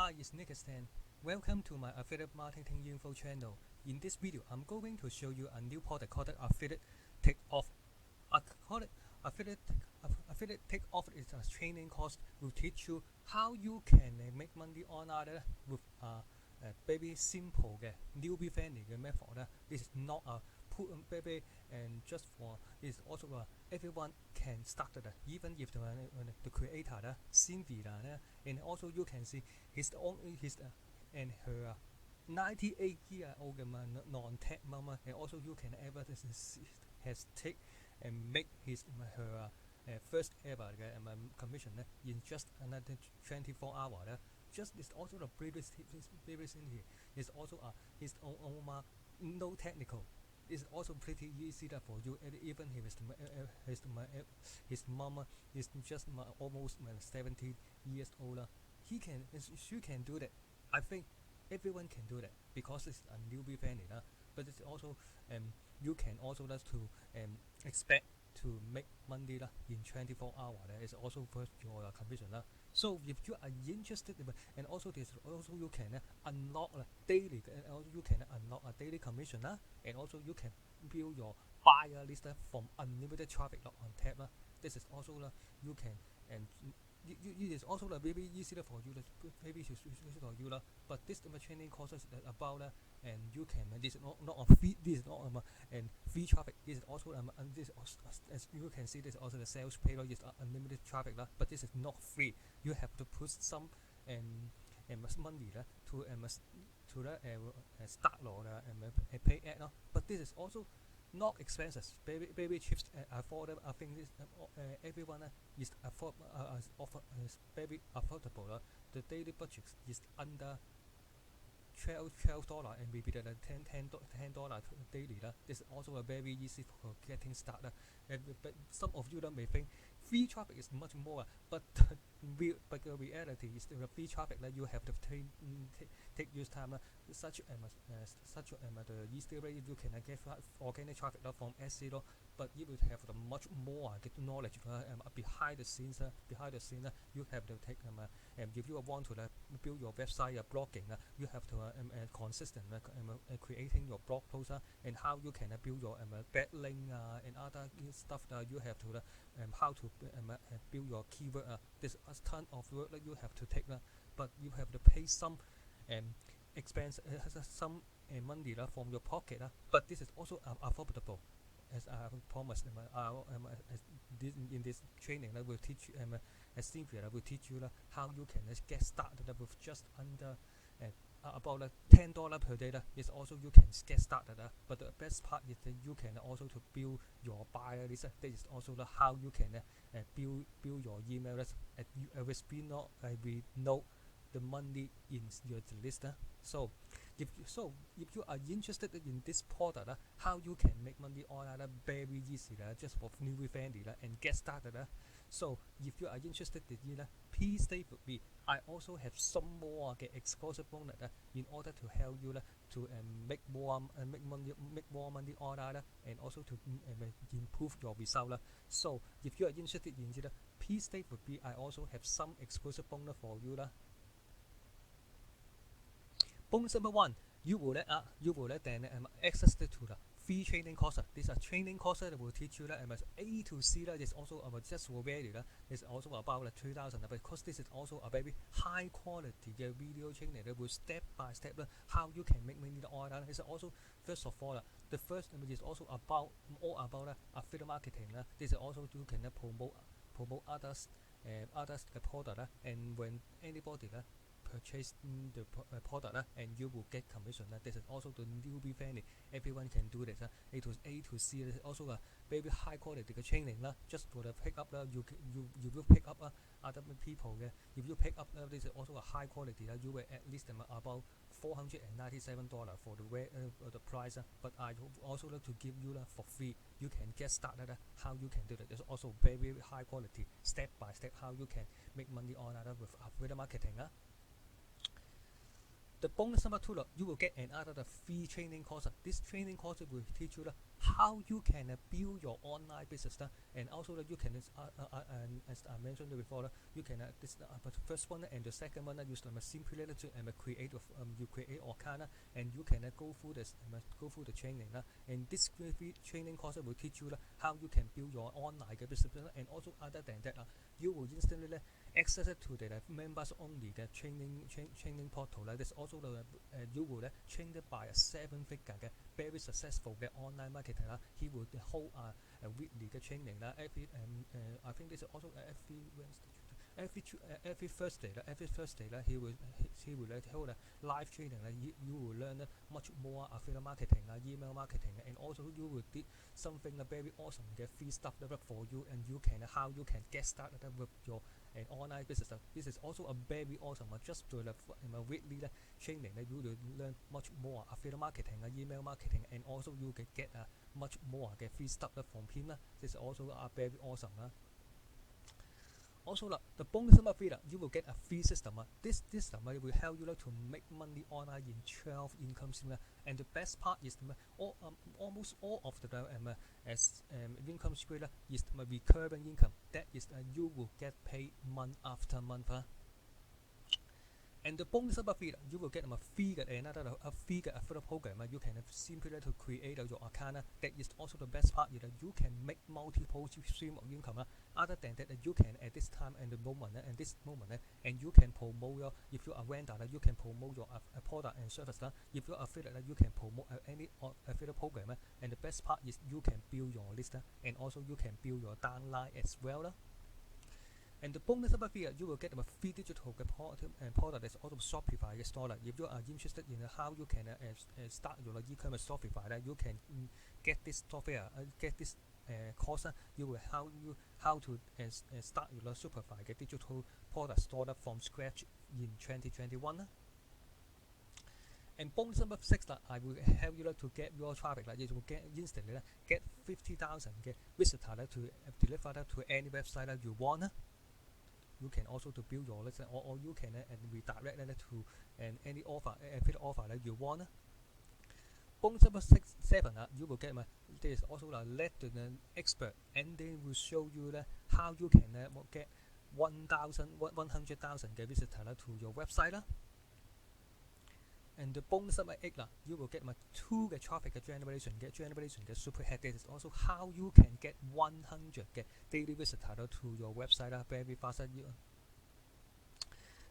Hi, it's Nick Stan. Welcome to my affiliate marketing info channel. In this video, I'm going to show you a new product called Affiliate Takeoff. I call it Affiliate Takeoff is a training course will teach you how you can make money online with very simple newbie friendly method. This is not a put baby and just for it's also everyone can start it even if the creator Cynthia and also you can see his own his and her 98-year-old non-tech mama and also you can ever has take and make his her first ever commission in just another 24 hours. Just is also the previous in here is also his own no technical. It's also pretty easy for you. Even his mama is just almost 70 years older. She can do that. I think everyone can do that because it's a newbie friendly. But it's also you can also to expect to make money in 24 hours. It's also first your commission. So if you are interested, and also this also you can unlock daily, and also you can unlock a daily commission, and also you can build your buyer list from unlimited traffic on tap. This is also you can and it is also very easy for you, maybe for you but this training courses about and you can this is not a free, this is not and free traffic. This is also and this as you can see, this is also the sales page is unlimited traffic but this is not free. You have to put some and money to the start and pay ad but this is also not expensive, very cheap and affordable. I think this everyone is very affordable. The daily budget is under $12 and maybe the $10 daily. This is also a very easy for getting started. But some of you may think free traffic is much more, but the reality is the free traffic that you have to take use time. Such the easy way you can get organic traffic from SEO, but you will have much more knowledge behind the scenes. You have to take if you want to build your website blogging, you have to consistent creating your blog post and how you can build your backlink and other stuff that you have to how to build your keyword. There's a ton of work that you have to take, but you have to pay some expense some money from your pocket. But this is also affordable. As I have promised, in this training, I will teach you. As Cynthia will teach you how you can get started with just under about $10 per day. Is also you can get started. But the best part is that you can also to build your buyer list. That is also how you can build your email list. We know the money in your list. So if you are interested in this product, how you can make money online very easy, just for newbie friendly and get started. So if you are interested in please stay with me. I also have some more exclusive bonus in order to help you to make more money online and also to improve your result. So if you are interested in it, please stay with me. I also have some exclusive bonus for you. Bonus number one, you will then access to the free training course. This is a training course that will teach you A to C. Is also just for value. It's also about 2,000 because this is also a very high quality video training that will step by step how you can make money online. It's also first of all the first is also about affiliate marketing. This is also you can promote others product and when anybody purchase the product and you will get commission. This is also the newbie friendly. Everyone can do this. A to C is also a very high quality training. Just for the pick up, you will pick up other people. If you pick up this is also a high quality. You will at least about $497 for the price. But I also like to give you for free. You can get started. How you can do that. It's also very high quality, step by step how you can make money online with affiliate marketing. The bonus number two, you will get another free training course. This training course will teach you how you can build your online business and also you can and as I mentioned before you can but the first one and the second one you simply to create you create account and you can go through the training and this training course will teach you how you can build your online business and also other than that you will instantly access it to the members only the training portal there's also the you will trained by a 7-figure very successful online marketer he will hold a weekly training I think this is also every Wednesday every Thursday he will hold a live training you will learn much more affiliate marketing email marketing and also you will do something very awesome free stuff for you and you can how you can get started with your online business this is also a very awesome just to weekly training you will learn much more affiliate marketing email marketing and also you can get much more free stuff from him this is also very awesome also the bonus number 3 you will get a free system this system will help you to make money online in 12 income streams and the best part is almost all of the income stream is recurring income that is you will get paid month after month and the bonus number 3 you will get a free affiliate program you can simply to create your account that is also the best part you can make multiple stream of income other than that you can at this time and the moment and you can promote your if you are vendor you can promote your product and service if you are affiliate you can promote any affiliate program and the best part is you can build your list and also you can build your downline as well and the bonus number 3 you will get a free digital product that's also Shopify store if you are interested in how you can start your e-commerce Shopify you can get this software get this course you will how to start your Shopify digital product store from scratch in 2021 and bonus number 6 I will help you to get your traffic you will get instantly get 50,000 visitors to deliver to any website you want you can also to build your list or you can redirect it to any offer that you want bonus number 7 you will get there is also a let an expert and they will show you how you can get 100,000 visitors to your website and the bonus number 8 you will get 2 traffic generation super hack this is also how you can get 100 daily visitors to your website very fast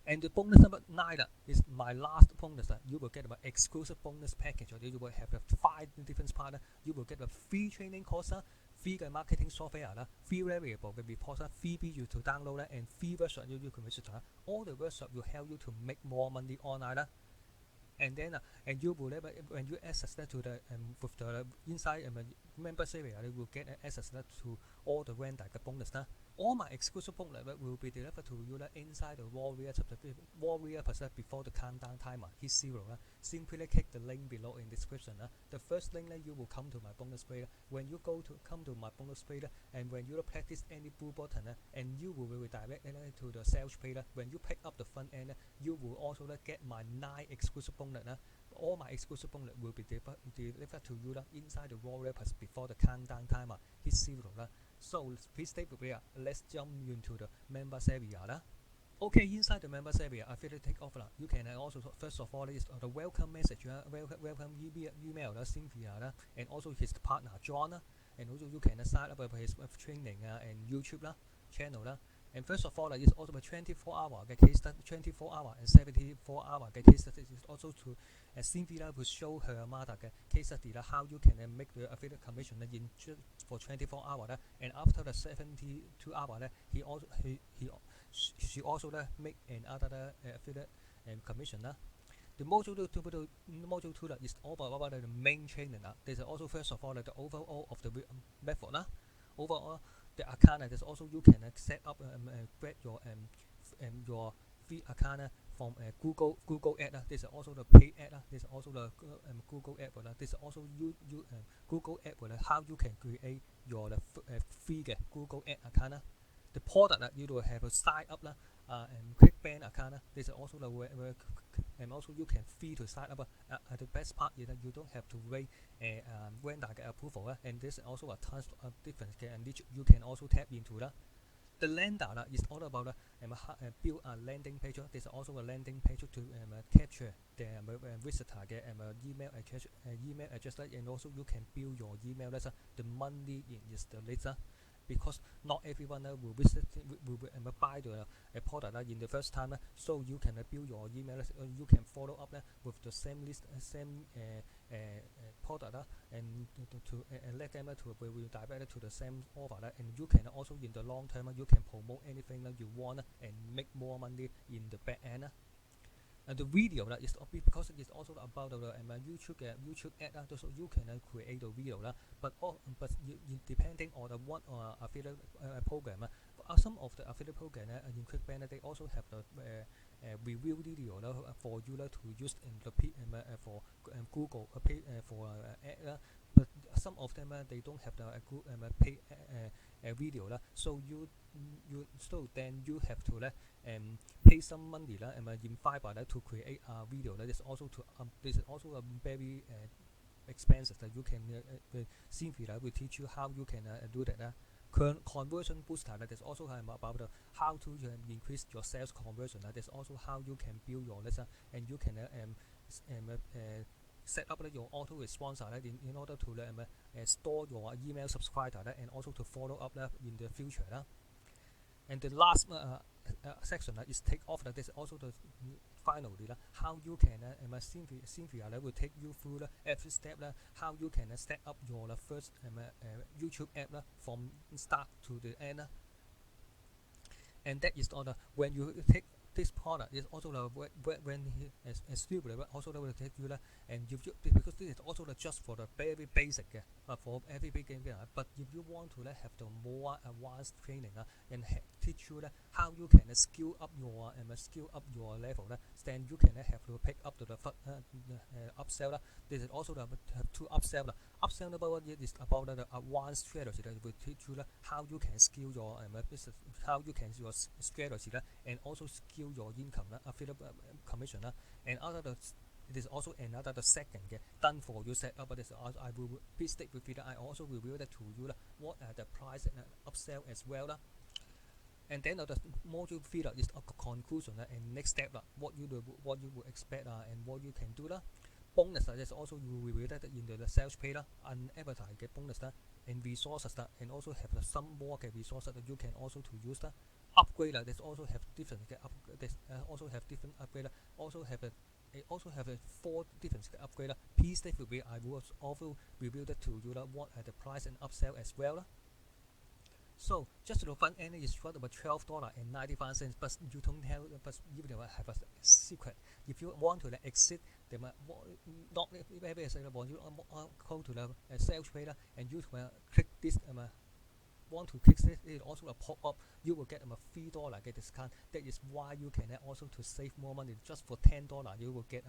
and the bonus number 9 is my last bonus you will get an exclusive bonus package you will have 5 different parts you will get a free training course free marketing software free variable reports freebies you to download and free workshop you can visit all the workshop will help you to make more money online and then and you will when you access that to the with the inside members area you will get access to all the vendor bonus all my exclusive bonus will be delivered to you inside the warrior percent before the countdown timer hit 0 simply click the link below in description the first link you will come to my bonus page when you come to my bonus page and when you practice any blue button and you will redirect to the sales page when you pick up the front end you will also get my 9 exclusive bonus all my exclusive bonus will be delivered to you inside the warrior percent before the countdown timer hit 0 so please stay with me let's jump into the members area okay inside the members area I feel to take off you can also first of all is the welcome message welcome email Cynthia and also his partner John and also you can sign up with his training and YouTube channel and first of all is also a 24-hour case study 24-hour and 74-hour case study is also to Cynthia will show her mother case study how you can make the affiliate commission in for 24 hours and after the 72 hours she also make another affiliate commission the module 2 is about the main training there's also first of all the overall of the method overall the account is also you can set up get your free account from Google ad this is also the paid ad this is also the Google ad this is also Google ad how you can create your free Google ad account the product you will have to sign up and quick band account. This is also the way, and also you can free to sign up. The best part is that you don't have to wait vendor approval, and this is also a tons of different and which you can also tap into. The lender is all about build a landing page. There's also a landing page to capture the visitor email address, and also you can build your email list. The money is the list, because not everyone will visit will buy the product in the first time, so you can build your email list. You can follow up with the same list, same product, and to let them to will direct to the same offer, and you can also in the long term you can promote anything that you want and make more money in the back end. And the video is because it's also about the YouTube ad, so you can create the video but depending on the what affiliate program. Some of the affiliate program in QuickBanner they also have the review video for you to use in the for Google for ad, but some of them they don't have the pay video so then you have to pay some money in Fiverr to create a video. This is also a very expensive that you can Cynthia will teach you how you can do that. Conversion booster that is also about how to increase your sales conversion. That is also how you can build your list, and you can set up your auto response in order to store your email subscriber and also to follow up in the future. And the last section is Takeoff. That is also the finally how you can Cynthia will take you through every step how you can set up your first YouTube app from start to the end. And that is all when you take this product is also when he is stupid also will take you and if you because this is also just for the very basic for every beginner, but if you want to have the more advanced training and teach you how you can skill up your level, then you can have to pick up to the upsell. This is also have to upsell. Upsell number one is about the advanced strategy that will teach you how you can skill your business, how you can your strategy and also skill your income affiliate commission and other. It is also another the second done for you set up. But I will please stick with it. I also reveal that to you what are the price and upsell as well. And then the module feeder is a conclusion and next step what you will expect and what you can do. Bonus is also you will reveal that in the sales page unadvertised bonus and resources and also have some more resources that you can also to use. Upgrade there's also have different also have different upgrade, also have 4 different upgrade. Please stay with me. I will also reveal that to you what are the price and upsell as well. So just the front end is about $12.95, but you don't have, but you have a secret. If you want to exit the not very accessible, you go to the sales page and you click this want to click this, it also a pop-up. You will get a $3 discount. That is why you can also to save more money. Just for $10 you will get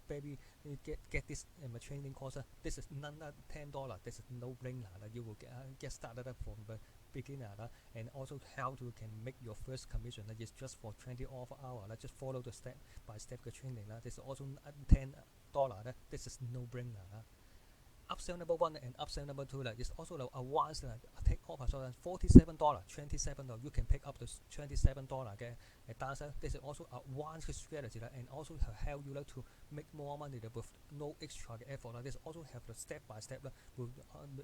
baby get this training course. This is none $10. This is no brainer. You will get started from the beginner and also how to can make your first commission. That is just for 20 hour. Just follow the step by step training. This is also $10. This is no brainer. Upsell number 1 and upsell number 2 is also the advanced Takeoff. So $47, $27. You can pick up the $27 downsell. This is also advanced strategy and also help you to make more money with no extra effort. This also have the step by step.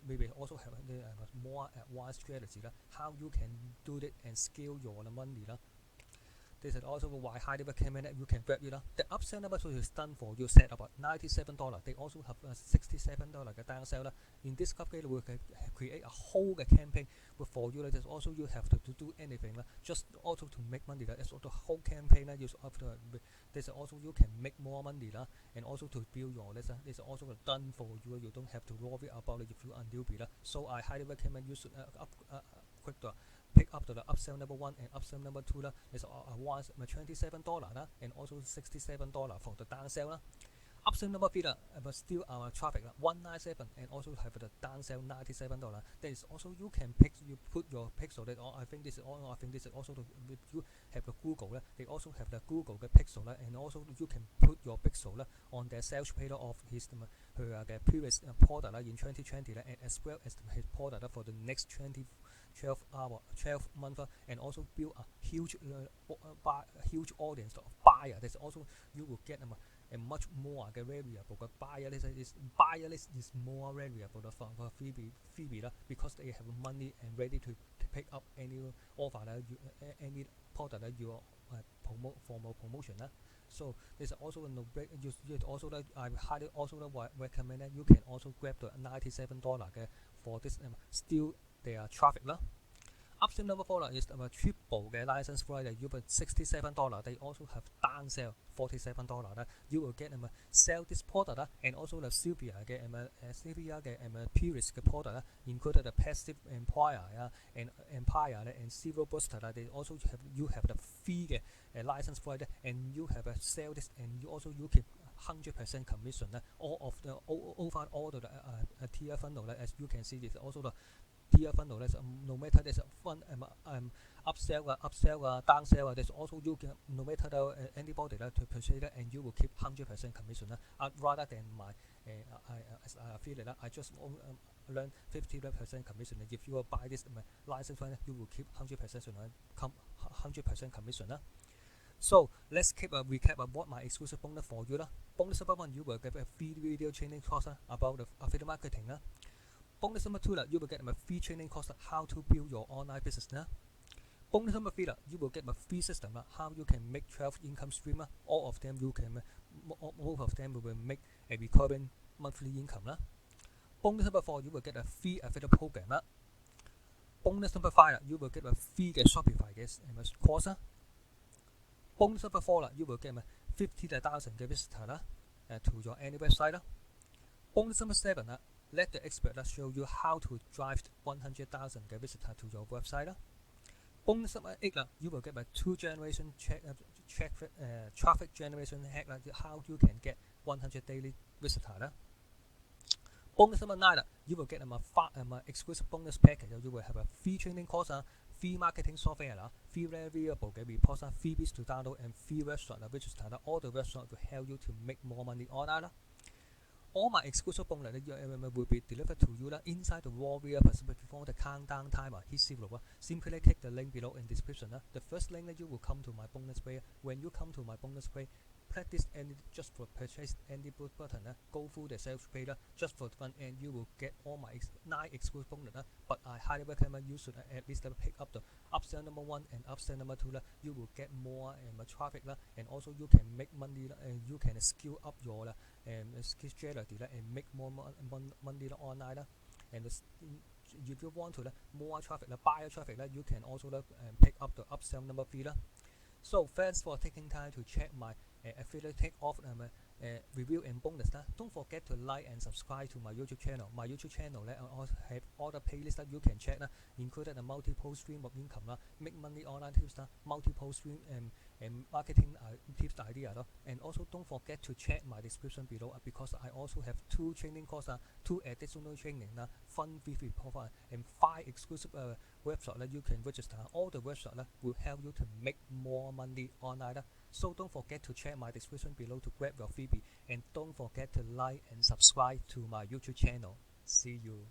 Maybe also have the more advanced strategy how you can do it and scale your money. This is also why I highly recommend that you can grab it. The upsell number 2 is done for you set about $97. They also have a $67 downsell. In this upgrade, we can create a whole campaign for you. There's also you have to do anything just also to make money. That's also the whole campaign after this also you can make more money and also to build your list. This is also done for you. You don't have to worry about it if you are newbie. So I highly recommend you should quick pick up to the upsell number 1 and upsell number 2 is $27 and also $67 for the downsell. Upsell number feed but still our traffic 197 and also have the downsell $97. There is also you can you put your pixel that I think this is also if you have the Google they also have the Google pixel and also you can put your pixel on their sales page of his her previous product in 2020 and as well as his product for the next 12 months and also build a huge huge audience of buyer. There's also you will get a much more variable buyer list is more variable for freebie because they have money and ready to pick up any offer any product that you promote for more promotion so there's also I highly also recommend that you can also grab the $97 for this still their traffic Upsell number 4 is triple license fee you pay $67. They also have downsell $47. You will get sell this product and also the Sylvia previous product included the passive employer and empire and zero booster. They also have you have the free license fee and you have a sell this and you keep 100% commission all of the over all the tier funnel as you can see this also the tier funnel no matter there's fun upsell downsell there's also you can no matter anybody to purchase it and you will keep 100% commission rather than my as I feel it I just learn 50% commission. If you buy this license you will keep 100% commission So let's keep a recap of what my exclusive bonus for you Bonus number 1 you will get a free video training course about the affiliate marketing Bonus number 2 you will get a free training course how to build your online business Bonus number 3 you will get a free system how you can make 12 income stream all of them you can most of them will make a recurring monthly income Bonus number 4 you will get a free affiliate program Bonus number 5 you will get a free Shopify course Bonus number 4 you will get 50,000 visitors to your any website Bonus number 7 let the expert show you how to drive 100,000 visitors to your website Bonus number 8 you will get a 2-generation traffic generation hack how you can get 100 daily visitors Bonus number 9 you will get a exclusive bonus package you will have a free training course free marketing software free variable reports freebies to download and free website register all the websites to help you to make more money online All my exclusive bonus will be delivered to you inside the Warrior Pacific before the countdown timer hits 0. Simply click the link below in description. The first link you will come to my bonus page. When you come to my bonus page, practice any just for purchase any button. Go through the sales page just for fun and you will get all my 9 exclusive bonus. But I highly recommend you should at least pick up the upsell number 1 and upsell number 2. You will get more traffic and also you can make money and you can skill up your skill strategy and make more money online and if you want to more traffic buyer traffic you can also pick up the upsell number 3 So thanks for taking time to check my affiliate Takeoff review and bonus Don't forget to like and subscribe to my YouTube channel. My YouTube channel also have all the playlists that you can check including a multiple stream of income make money online tips multiple stream and marketing tips idea and also don't forget to check my description below because I also have 2 training courses 2 additional training fun free profile and 5 exclusive websites that you can register. All the websites will help you to make more money online So don't forget to check my description below to grab your freebie and don't forget to like and subscribe to my YouTube channel. See you.